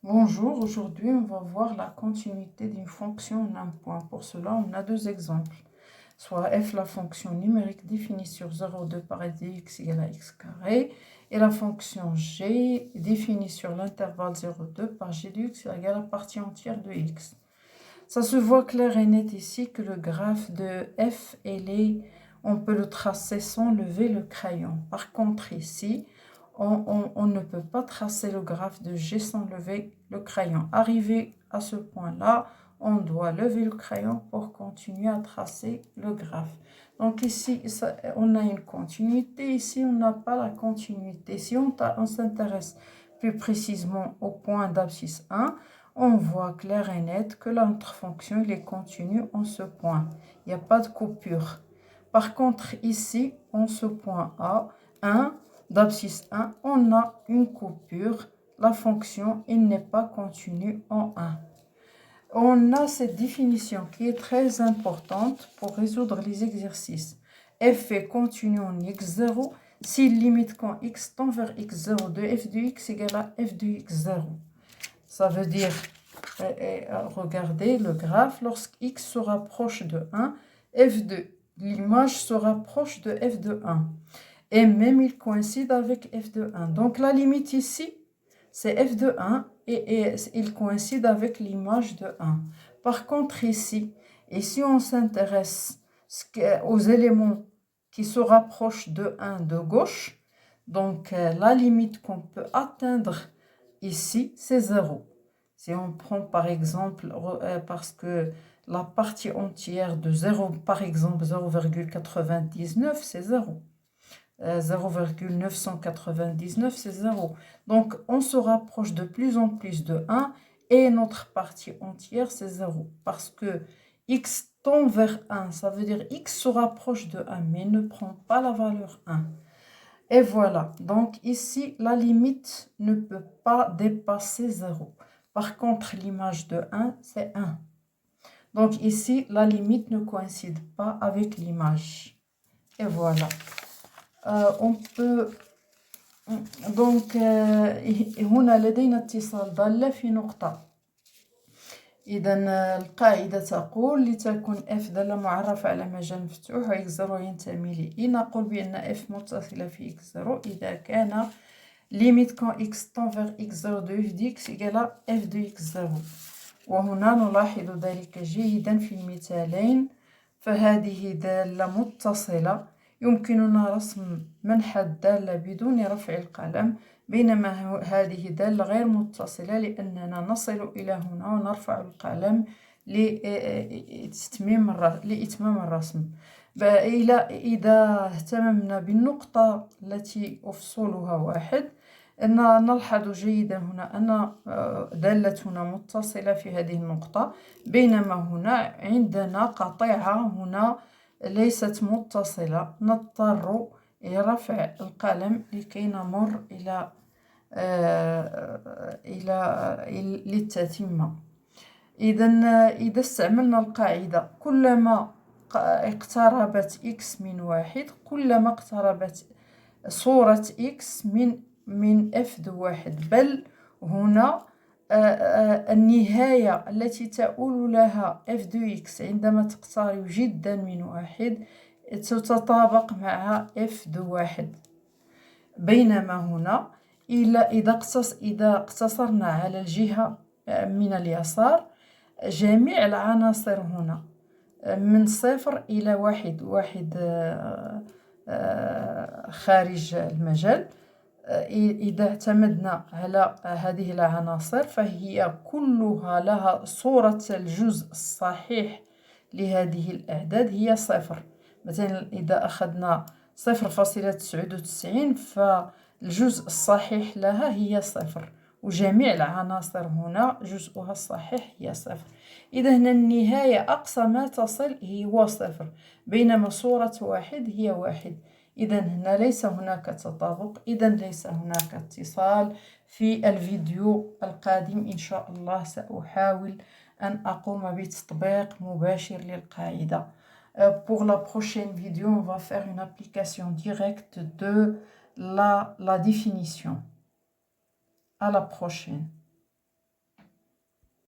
Bonjour, aujourd'hui on va voir la continuité d'une fonction en un point. Pour cela, on a deux exemples. Soit f, la fonction numérique définie sur 0,2 par f de x égale à x carré, et la fonction g définie sur l'intervalle 0,2 par g de x égale à la partie entière de x. Ça se voit clair et net ici que le graphe de f, on peut le tracer sans lever le crayon. Par contre ici, on ne peut pas tracer le graphe de G sans lever le crayon. Arrivé à ce point-là, on doit lever le crayon pour continuer à tracer le graphe. Donc ici, on a une continuité. Ici, on n'a pas la continuité. Si on s'intéresse plus précisément au point d'abscisse 1, on voit clair et net que notre fonction est continue en ce point. Il n'y a pas de coupure. Par contre, ici, en ce point A, 1, d'abscisse 1, on a une coupure. La fonction, il n'est pas continue en 1. On a cette définition qui est très importante pour résoudre les exercices. F est continu en x0 s'il limite quand x tend vers x0 de f de x égale à f de x0. Ça veut dire, regardez le graphe, lorsque x se rapproche de 1, f de l'image se rapproche de f de 1. Et même il coïncide avec f de 1. Donc la limite ici, c'est f de 1 et il coïncide avec l'image de 1. Par contre ici, et si on s'intéresse aux éléments qui se rapprochent de 1 de gauche, donc la limite qu'on peut atteindre ici, c'est 0. Si on prend par exemple, parce que la partie entière de 0, par exemple 0,99, c'est 0. 0,999, c'est 0. Donc, on se rapproche de plus en plus de 1 et notre partie entière, c'est 0. Parce que x tend vers 1, ça veut dire x se rapproche de 1, mais ne prend pas la valeur 1. Et voilà. Donc, ici, la limite ne peut pas dépasser 0. Par contre, l'image de 1, c'est 1. Donc, ici, la limite ne coïncide pas avec l'image. Et voilà. On peut donc هنا لدينا اتصال ضالة في نقطة. إذا القاعدة تقول لتكن f دالة معرفة على مجال مفتوح و x0 ينتمي ل I. نقول بأن f متصلة في x0 إذا كان limite quand x tend vers x0 de f de x égale à f de x0. وهنا نلاحظ ذلك جيدا في المثالين. فهذه دالة متصلة يمكننا رسم منحى الدالة بدون رفع القلم، بينما هذه دالة غير متصلة لأننا نصل إلى هنا ونرفع القلم لإتمام الرسم. إذا اهتممنا بالنقطة التي أفصولها واحد، نلحظ جيدا هنا أن دالة هنا متصلة في هذه النقطة، بينما هنا عندنا قطيعة هنا ليست متصلة. نضطر إلى رفع القلم لكي نمر للتتمة. إذا استعملنا القاعدة كلما اقتربت x من واحد كلما اقتربت صورة x من f دو واحد، بل هنا النهاية التي تؤول لها f دو x عندما تقترب جدا من واحد تتطابق مع f دو واحد. بينما هنا إذا اقتصرنا على الجهة من اليسار، جميع العناصر هنا من 0 إلى 1 خارج المجال. إذا اعتمدنا على هذه العناصر فهي كلها لها صورة الجزء الصحيح لهذه الأعداد هي 0. مثلا إذا أخذنا 0.99 فالجزء الصحيح لها هي 0، وجميع العناصر هنا جزءها الصحيح هي 0. إذا هنا النهاية أقصى ما تصل هو 0، بينما صورة واحد هي 1. إذا هنا ليس هناك تطابق، إذا ليس هناك اتصال. في الفيديو القادم إن شاء الله سأحاول أن أقوم بتطبيق مباشر للقاعدة. Pour la prochaine vidéo, on va faire une application directe de la définition. À la prochaine.